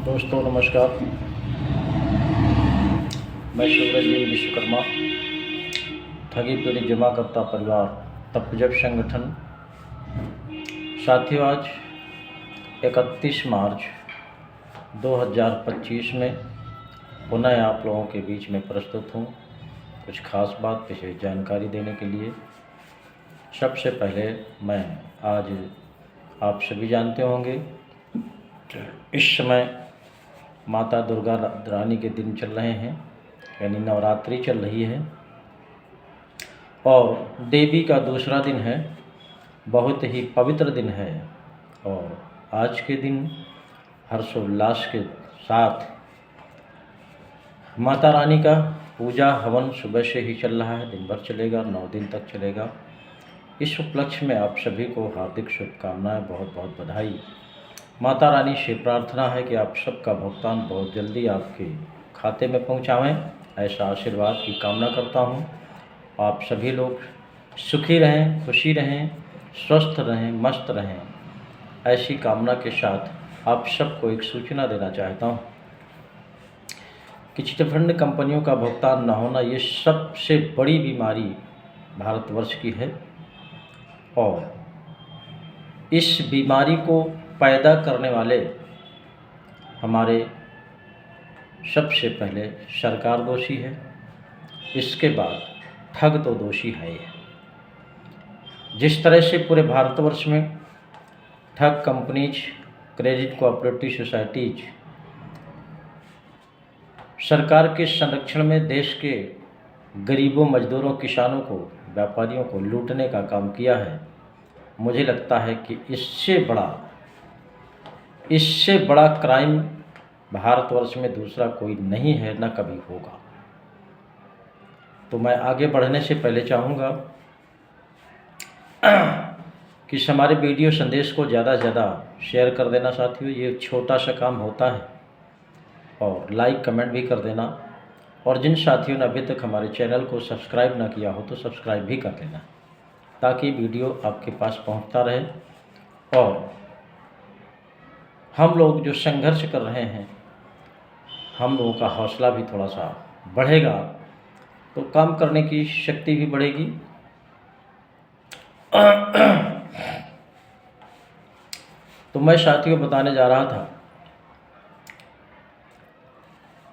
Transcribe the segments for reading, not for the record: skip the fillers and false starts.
दोस्तों नमस्कार। मैं शिवरंजन विश्वकर्मा, ठगी पीड़ित जमाकर्ता परिवार तपजप संगठन। साथियों, आज 31 मार्च 2025 में पुनः आप लोगों के बीच में प्रस्तुत हूँ कुछ खास बात विशेष जानकारी देने के लिए। सबसे पहले मैं आज आप सभी जानते होंगे इस समय माता दुर्गा रानी के दिन चल रहे हैं, यानी नवरात्रि चल रही है और देवी का दूसरा दिन है। बहुत ही पवित्र दिन है और आज के दिन हर्षोल्लास के साथ माता रानी का पूजा हवन सुबह से ही चल रहा है, दिन भर चलेगा, 9 दिन तक चलेगा। इस उपलक्ष्य में आप सभी को हार्दिक शुभकामनाएं, बहुत बहुत बधाई। माता रानी से प्रार्थना है कि आप सबका भुगतान बहुत जल्दी आपके खाते में पहुंचावें, ऐसा आशीर्वाद की कामना करता हूं। आप सभी लोग सुखी रहें, खुशी रहें, स्वस्थ रहें, मस्त रहें, ऐसी कामना के साथ आप सबको एक सूचना देना चाहता हूं कि चिटफंड कंपनियों का भुगतान न होना ये सबसे बड़ी बीमारी भारतवर्ष की है और इस बीमारी को पैदा करने वाले हमारे सबसे पहले सरकार दोषी है, इसके बाद ठग तो दोषी है ही। जिस तरह से पूरे भारतवर्ष में ठग कंपनीज, क्रेडिट कोऑपरेटिव सोसाइटीज सरकार के संरक्षण में देश के गरीबों, मजदूरों, किसानों को, व्यापारियों को लूटने का काम किया है, मुझे लगता है कि इससे बड़ा क्राइम भारतवर्ष में दूसरा कोई नहीं है, न कभी होगा। तो मैं आगे बढ़ने से पहले चाहूँगा कि हमारे वीडियो संदेश को ज़्यादा से ज़्यादा शेयर कर देना साथियों। ये छोटा सा काम होता है और लाइक कमेंट भी कर देना, और जिन साथियों ने अभी तक हमारे चैनल को सब्सक्राइब ना किया हो तो सब्सक्राइब भी कर देना, ताकि वीडियो आपके पास पहुंचता रहे और हम लोग जो संघर्ष कर रहे हैं, हम लोगों का हौसला भी थोड़ा सा बढ़ेगा, तो काम करने की शक्ति भी बढ़ेगी। तो मैं साथियों बताने जा रहा था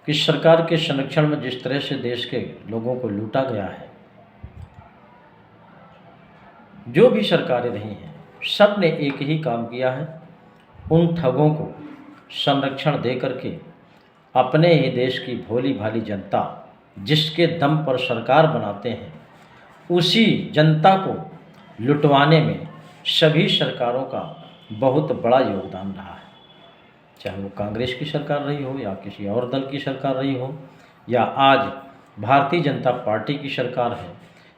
कि सरकार के संरक्षण में जिस तरह से देश के लोगों को लूटा गया है, जो भी सरकारें रही हैं, सब ने एक ही काम किया है, उन ठगों को संरक्षण दे करके अपने ही देश की भोली भाली जनता, जिसके दम पर सरकार बनाते हैं, उसी जनता को लुटवाने में सभी सरकारों का बहुत बड़ा योगदान रहा है। चाहे वो कांग्रेस की सरकार रही हो या किसी और दल की सरकार रही हो या आज भारतीय जनता पार्टी की सरकार है,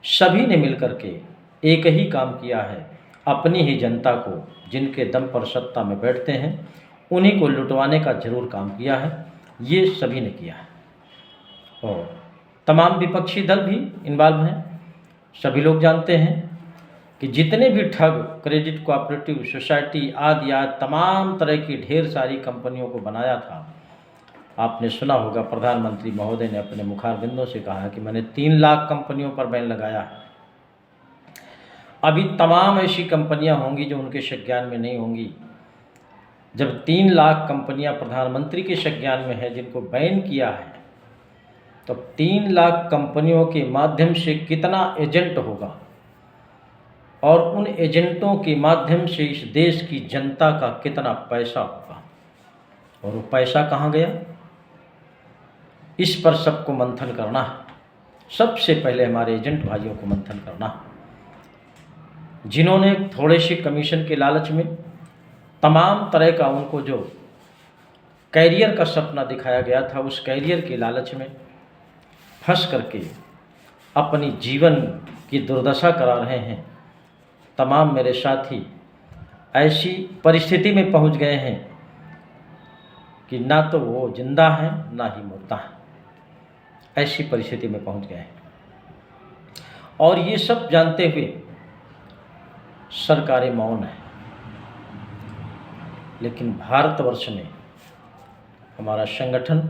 सभी ने मिलकर के एक ही काम किया है, अपनी ही जनता को, जिनके दम पर सत्ता में बैठते हैं, उन्हीं को लुटवाने का जरूर काम किया है। ये सभी ने किया है और तमाम विपक्षी दल भी इन्वॉल्व हैं। सभी लोग जानते हैं कि जितने भी ठग, क्रेडिट कोऑपरेटिव सोसाइटी आदि तमाम तरह की ढेर सारी कंपनियों को बनाया था। आपने सुना होगा प्रधानमंत्री महोदय ने अपने मुखारबिंदों से कहा कि मैंने 3 लाख कंपनियों पर बैन लगाया है। अभी तमाम ऐसी कंपनियां होंगी जो उनके संज्ञान में नहीं होंगी। जब 3 लाख कंपनियां प्रधानमंत्री के संज्ञान में है जिनको बैन किया है, तो 3 लाख कंपनियों के माध्यम से कितना एजेंट होगा और उन एजेंटों के माध्यम से इस देश की जनता का कितना पैसा होगा, और वो पैसा कहाँ गया, इस पर सबको मंथन करना है। सबसे पहले हमारे एजेंट भाइयों को मंथन करना है, जिन्होंने थोड़े से कमीशन के लालच में तमाम तरह का उनको जो कैरियर का सपना दिखाया गया था, उस कैरियर के लालच में फंस करके अपनी जीवन की दुर्दशा करा रहे हैं। तमाम मेरे साथी ऐसी परिस्थिति में पहुंच गए हैं कि ना तो वो जिंदा हैं ना ही मुर्दा हैं, ऐसी परिस्थिति में पहुंच गए हैं। और ये सब जानते हुए सरकारें मौन है, लेकिन भारतवर्ष में हमारा संगठन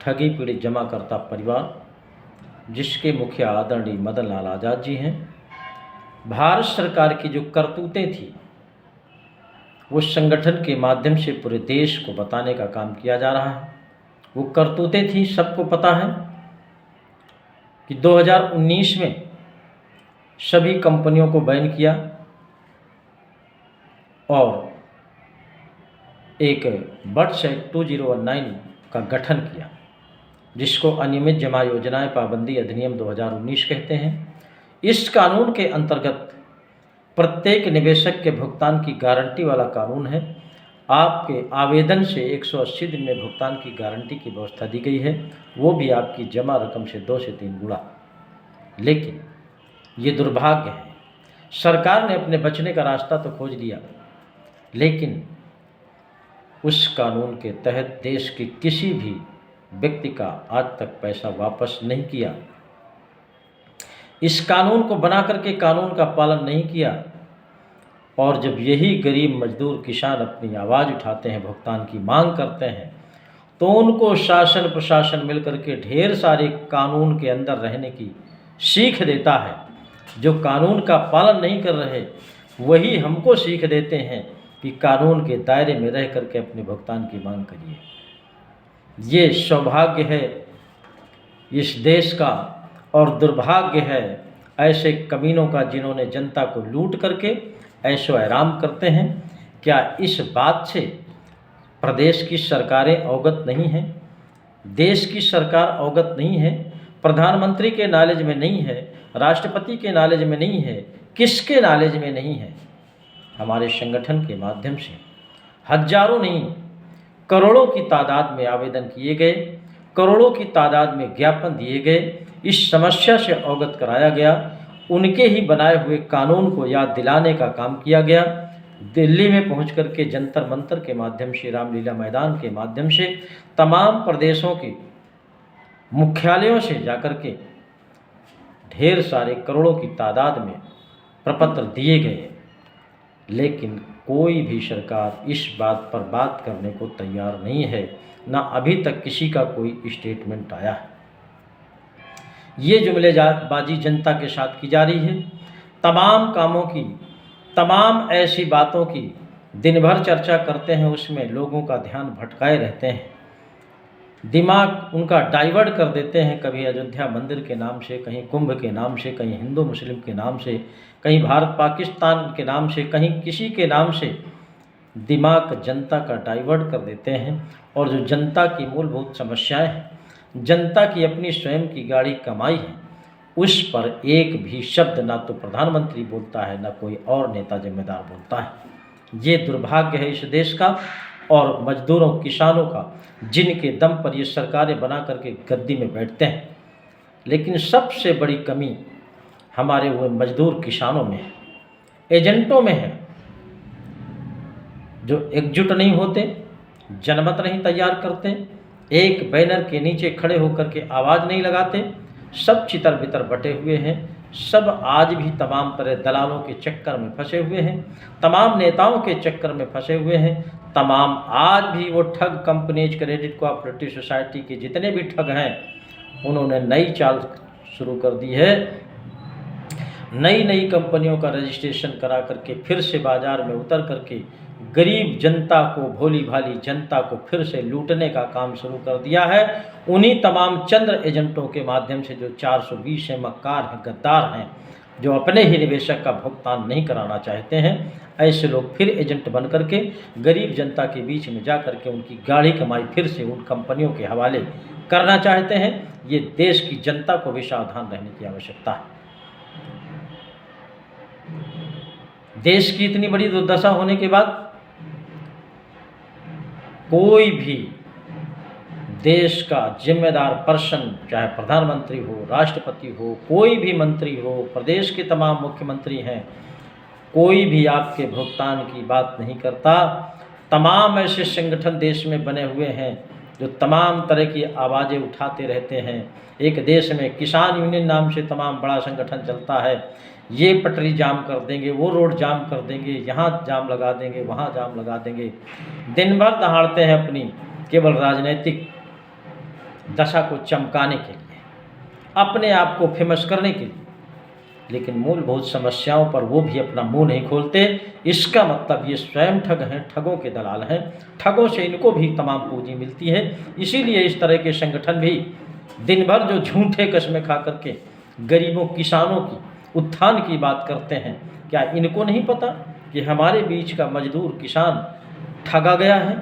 ठगी पीड़ित जमाकर्ता परिवार, जिसके मुखिया आदरणीय मदन लाल आज़ाद जी हैं, भारत सरकार की जो करतूतें थी वो संगठन के माध्यम से पूरे देश को बताने का काम किया जा रहा है। वो करतूतें थी, सबको पता है कि 2019 में सभी कंपनियों को बैन किया और एक बट्स एक्ट 2019 का गठन किया, जिसको अनियमित जमा योजनाएं पाबंदी अधिनियम 2019 कहते हैं। इस कानून के अंतर्गत प्रत्येक निवेशक के भुगतान की गारंटी वाला कानून है। आपके आवेदन से 180 दिन में भुगतान की गारंटी की व्यवस्था दी गई है, वो भी आपकी जमा रकम से 2 से 3 गुना। लेकिन ये दुर्भाग्य है, सरकार ने अपने बचने का रास्ता तो खोज लिया, लेकिन उस कानून के तहत देश के किसी भी व्यक्ति का आज तक पैसा वापस नहीं किया। इस कानून को बना करके कानून का पालन नहीं किया, और जब यही गरीब मजदूर किसान अपनी आवाज़ उठाते हैं, भुगतान की मांग करते हैं, तो उनको शासन प्रशासन मिलकर के ढेर सारे कानून के अंदर रहने की सीख देता है। जो कानून का पालन नहीं कर रहे वही हमको सीख देते हैं कि कानून के दायरे में रह करके अपने भुगतान की मांग करिए। ये सौभाग्य है इस देश का और दुर्भाग्य है ऐसे कमीनों का जिन्होंने जनता को लूट करके ऐशो आराम करते हैं। क्या इस बात से प्रदेश की सरकारें अवगत नहीं हैं? देश की सरकार अवगत नहीं है? प्रधानमंत्री के नॉलेज में नहीं है, राष्ट्रपति के नॉलेज में नहीं है, किसके नॉलेज में नहीं है? हमारे संगठन के माध्यम से हजारों नहीं करोड़ों की तादाद में आवेदन किए गए, करोड़ों की तादाद में ज्ञापन दिए गए, इस समस्या से अवगत कराया गया, उनके ही बनाए हुए कानून को याद दिलाने का काम किया गया। दिल्ली में पहुंच करके जंतर मंतर के माध्यम से, रामलीला मैदान के माध्यम से तमाम प्रदेशों के मुख्यालयों से जाकर के ढेर सारे करोड़ों की तादाद में प्रपत्र दिए गए, लेकिन कोई भी सरकार इस बात पर बात करने को तैयार नहीं है, ना अभी तक किसी का कोई स्टेटमेंट आया है। ये जुमलेबाजी जनता के साथ की जा रही है। तमाम कामों की, तमाम ऐसी बातों की दिन भर चर्चा करते हैं, उसमें लोगों का ध्यान भटकाए रहते हैं, दिमाग उनका डाइवर्ट कर देते हैं। कभी अयोध्या मंदिर के नाम से, कहीं कुंभ के नाम से, कहीं हिंदू मुस्लिम के नाम से, कहीं भारत पाकिस्तान के नाम से, कहीं किसी के नाम से दिमाग जनता का डाइवर्ट कर देते हैं। और जो जनता की मूलभूत समस्याएं हैं, जनता की अपनी स्वयं की गाड़ी कमाई है, उस पर एक भी शब्द ना तो प्रधानमंत्री बोलता है, ना कोई और नेता जिम्मेदार बोलता है। ये दुर्भाग्य है इस देश का और मजदूरों किसानों का, जिनके दम पर ये सरकारें बना करके गद्दी में बैठते हैं। लेकिन सबसे बड़ी कमी हमारे वो मजदूर किसानों में है, एजेंटों में है, जो एकजुट नहीं होते, जनमत नहीं तैयार करते, एक बैनर के नीचे खड़े होकर के आवाज़ नहीं लगाते। सब चितर बितर बटे हुए हैं, सब आज भी तमाम तरह दलालों के चक्कर में फंसे हुए हैं, तमाम नेताओं के चक्कर में फंसे हुए हैं, तमाम आज भी वो ठग कंपनीज, क्रेडिट कोऑपरेटिव सोसाइटी के जितने भी ठग हैं, उन्होंने नई चाल शुरू कर दी है। नई नई कंपनियों का रजिस्ट्रेशन करा करके फिर से बाज़ार में उतर करके गरीब जनता को, भोली भाली जनता को फिर से लूटने का काम शुरू कर दिया है। उन्हीं तमाम चंद्र एजेंटों के माध्यम से जो 420 हैं, मक्कार हैं, गद्दार हैं, जो अपने ही निवेशक का भुगतान नहीं कराना चाहते हैं, ऐसे लोग फिर एजेंट बन करके गरीब जनता के बीच में जा करके उनकी गाढ़ी कमाई फिर से उन कंपनियों के हवाले करना चाहते हैं। ये देश की जनता को भी सावधान रहने की आवश्यकता है। देश की इतनी बड़ी दुर्दशा होने के बाद कोई भी देश का जिम्मेदार पर्सन, चाहे प्रधानमंत्री हो, राष्ट्रपति हो, कोई भी मंत्री हो, प्रदेश के तमाम मुख्यमंत्री हैं, कोई भी आपके भुगतान की बात नहीं करता। तमाम ऐसे संगठन देश में बने हुए हैं जो तमाम तरह की आवाज़ें उठाते रहते हैं। एक देश में किसान यूनियन नाम से तमाम बड़ा संगठन चलता है, ये पटरी जाम कर देंगे, वो रोड जाम कर देंगे, यहाँ जाम लगा देंगे, वहाँ जाम लगा देंगे। दिन भर दहाड़ते हैं अपनी केवल राजनीतिक दशा को चमकाने के लिए, अपने आप को फेमस करने के लिए, लेकिन मूलभूत समस्याओं पर वो भी अपना मुंह नहीं खोलते। इसका मतलब ये स्वयं ठग हैं, ठगों के दलाल हैं, ठगों से इनको भी तमाम पूंजी मिलती है। इसीलिए इस तरह के संगठन भी दिन भर जो झूठे कस्में खा करके गरीबों किसानों की उत्थान की बात करते हैं, क्या इनको नहीं पता कि हमारे बीच का मजदूर किसान ठगा गया है?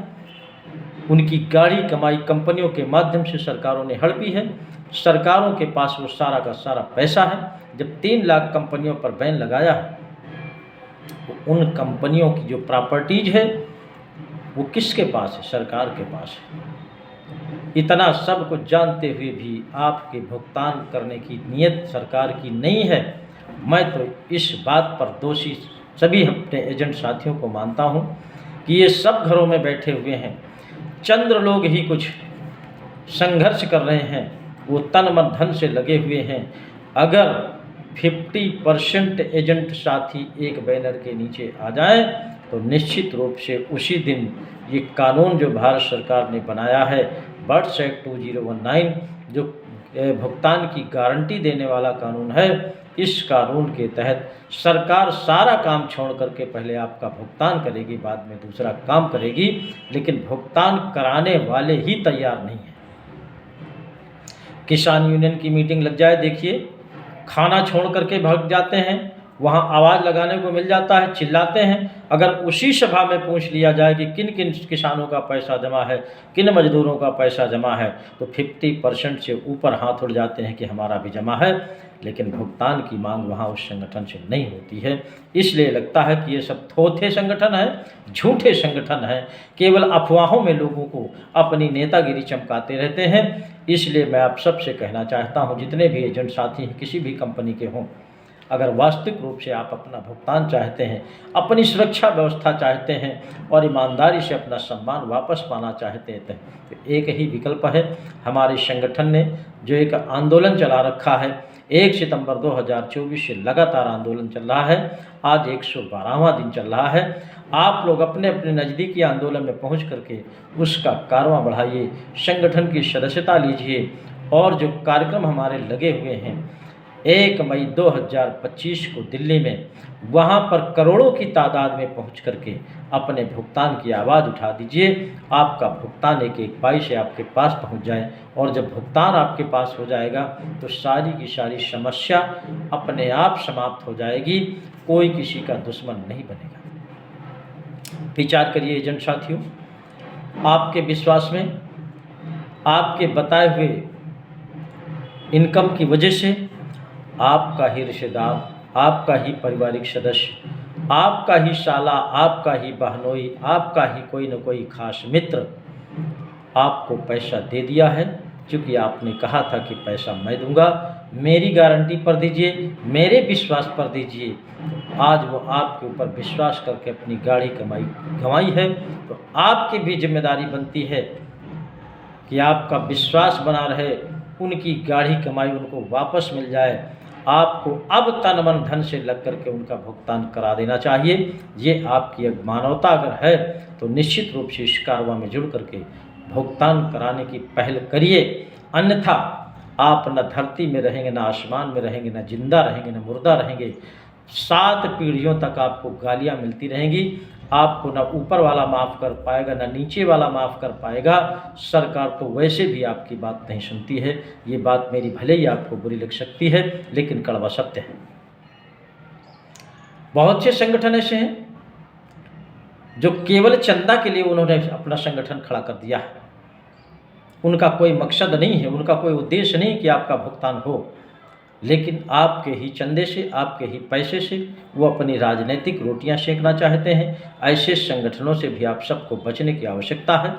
उनकी गाड़ी कमाई कंपनियों के माध्यम से सरकारों ने हड़पी है। सरकारों के पास वो सारा का सारा पैसा है। जब 3 लाख कंपनियों पर बैन लगाया है, तो उन कंपनियों की जो प्रॉपर्टीज है वो किसके पास है? सरकार के पास है। इतना सब कुछ जानते हुए भी आपके भुगतान करने की नीयत सरकार की नहीं है। मैं तो इस बात पर दोषी सभी अपने एजेंट साथियों को मानता हूँ कि ये सब घरों में बैठे हुए हैं, चंद्र लोग ही कुछ संघर्ष कर रहे हैं, वो तन मन धन से लगे हुए हैं। अगर 50% एजेंट साथी एक बैनर के नीचे आ जाएं, तो निश्चित रूप से उसी दिन ये कानून जो भारत सरकार ने बनाया है, बर्ड्स एक्ट 2019, जो भुगतान की गारंटी देने वाला कानून है, इस कानून के तहत सरकार सारा काम छोड़ करके पहले आपका भुगतान करेगी, बाद में दूसरा काम करेगी, लेकिन भुगतान कराने वाले ही तैयार नहीं हैं। किसान यूनियन की मीटिंग लग जाए, देखिए खाना छोड़ करके भाग जाते हैं, वहाँ आवाज़ लगाने को मिल जाता है, चिल्लाते हैं। अगर उसी सभा में पूछ लिया जाए कि किन किन किसानों का पैसा जमा है, किन मजदूरों का पैसा जमा है, तो 50% से ऊपर हाथ उड़ जाते हैं कि हमारा भी जमा है, लेकिन भुगतान की मांग वहाँ उस संगठन से नहीं होती है। इसलिए लगता है कि ये सब थोथे संगठन है, झूठे संगठन है, केवल अफवाहों में लोगों को अपनी नेतागिरी चमकाते रहते हैं। इसलिए मैं आप सबसे कहना चाहता हूँ, जितने भी एजेंट साथी हैं, किसी भी कंपनी के हों, अगर वास्तविक रूप से आप अपना भुगतान चाहते हैं, अपनी सुरक्षा व्यवस्था चाहते हैं और ईमानदारी से अपना सम्मान वापस पाना चाहते हैं, तो एक ही विकल्प है। हमारे संगठन ने जो एक आंदोलन चला रखा है, 1 सितंबर 2024 से लगातार आंदोलन चल रहा है, आज 112वां दिन चल रहा है। आप लोग अपने अपने नज़दीकी आंदोलन में पहुंच करके उसका कारवां बढ़ाइए, संगठन की सदस्यता लीजिए, और जो कार्यक्रम हमारे लगे हुए हैं 1 मई 2025 को दिल्ली में, वहाँ पर करोड़ों की तादाद में पहुँच करके अपने भुगतान की आवाज़ उठा दीजिए। आपका भुगतान एक पाई से आपके पास पहुँच जाए, और जब भुगतान आपके पास हो जाएगा तो सारी की सारी समस्या अपने आप समाप्त हो जाएगी, कोई किसी का दुश्मन नहीं बनेगा। विचार करिए एजेंट साथियों, आपके विश्वास में, आपके बताए हुए इनकम की वजह से आपका ही रिश्तेदार, आपका ही पारिवारिक सदस्य, आपका ही साला, आपका ही बहनोई, आपका ही कोई न कोई खास मित्र आपको पैसा दे दिया है, क्योंकि आपने कहा था कि पैसा मैं दूंगा, मेरी गारंटी पर दीजिए, मेरे विश्वास पर दीजिए। आज वो आपके ऊपर विश्वास करके अपनी गाड़ी गंवाई है, तो आपकी भी जिम्मेदारी बनती है कि आपका विश्वास बना रहे, उनकी गाड़ी कमाई उनको वापस मिल जाए। आपको अब तन मन धन से लग करके उनका भुगतान करा देना चाहिए। ये आपकी मानवता अगर है तो निश्चित रूप से इस कारवां में जुड़ करके भुगतान कराने की पहल करिए, अन्यथा आप न धरती में रहेंगे, न आसमान में रहेंगे, न जिंदा रहेंगे, न मुर्दा रहेंगे। 7 पीढ़ियों तक आपको गालियाँ मिलती रहेंगी, आपको न ऊपर वाला माफ़ कर पाएगा, न नीचे वाला माफ़ कर पाएगा। सरकार तो वैसे भी आपकी बात नहीं सुनती है। ये बात मेरी भले ही आपको बुरी लग सकती है, लेकिन कड़वा सत्य है। बहुत से संगठन ऐसे हैं जो केवल चंदा के लिए उन्होंने अपना संगठन खड़ा कर दिया है। उनका कोई मकसद नहीं है, उनका कोई उद्देश्य नहीं कि आपका भुगतान हो, लेकिन आपके ही चंदे से, आपके ही पैसे से वो अपनी राजनीतिक रोटियां सेकना चाहते हैं। ऐसे संगठनों से भी आप सबको बचने की आवश्यकता है।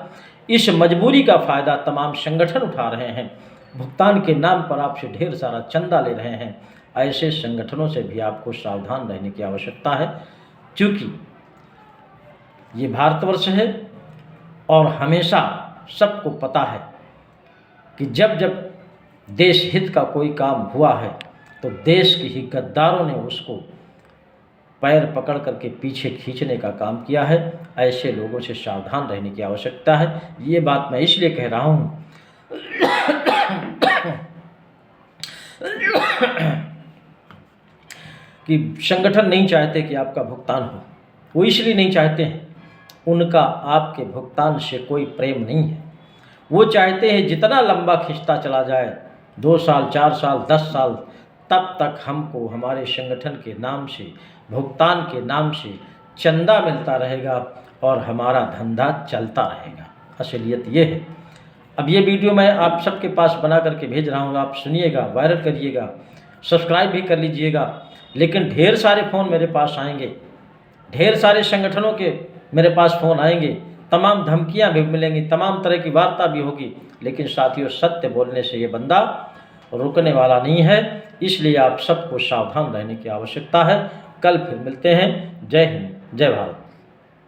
इस मजबूरी का फ़ायदा तमाम संगठन उठा रहे हैं, भुगतान के नाम पर आपसे ढेर सारा चंदा ले रहे हैं। ऐसे संगठनों से भी आपको सावधान रहने की आवश्यकता है, क्योंकि ये भारतवर्ष है और हमेशा सबको पता है कि जब जब देश हित का कोई काम हुआ है तो देश के ही गद्दारों ने उसको पैर पकड़ करके पीछे खींचने का काम किया है। ऐसे लोगों से सावधान रहने की आवश्यकता है। ये बात मैं इसलिए कह रहा हूँ कि संगठन नहीं चाहते कि आपका भुगतान हो, वो इसलिए नहीं चाहते हैं, उनका आपके भुगतान से कोई प्रेम नहीं है। वो चाहते हैं जितना लंबा खिंचता चला जाए, 2 साल 4 साल 10 साल, तब तक हमको हमारे संगठन के नाम से, भुगतान के नाम से चंदा मिलता रहेगा और हमारा धंधा चलता रहेगा। असलियत ये है। अब ये वीडियो मैं आप सबके पास बना करके भेज रहा हूँ, आप सुनिएगा, वायरल करिएगा, सब्सक्राइब भी कर लीजिएगा। लेकिन ढेर सारे फ़ोन मेरे पास आएंगे, ढेर सारे संगठनों के मेरे पास फ़ोन आएंगे, तमाम धमकियां भी मिलेंगी, तमाम तरह की वार्ता भी होगी। लेकिन साथियों, सत्य बोलने से ये बंदा रुकने वाला नहीं है। इसलिए आप सबको सावधान रहने की आवश्यकता है। कल फिर मिलते हैं। जय हिंद, जय भारत।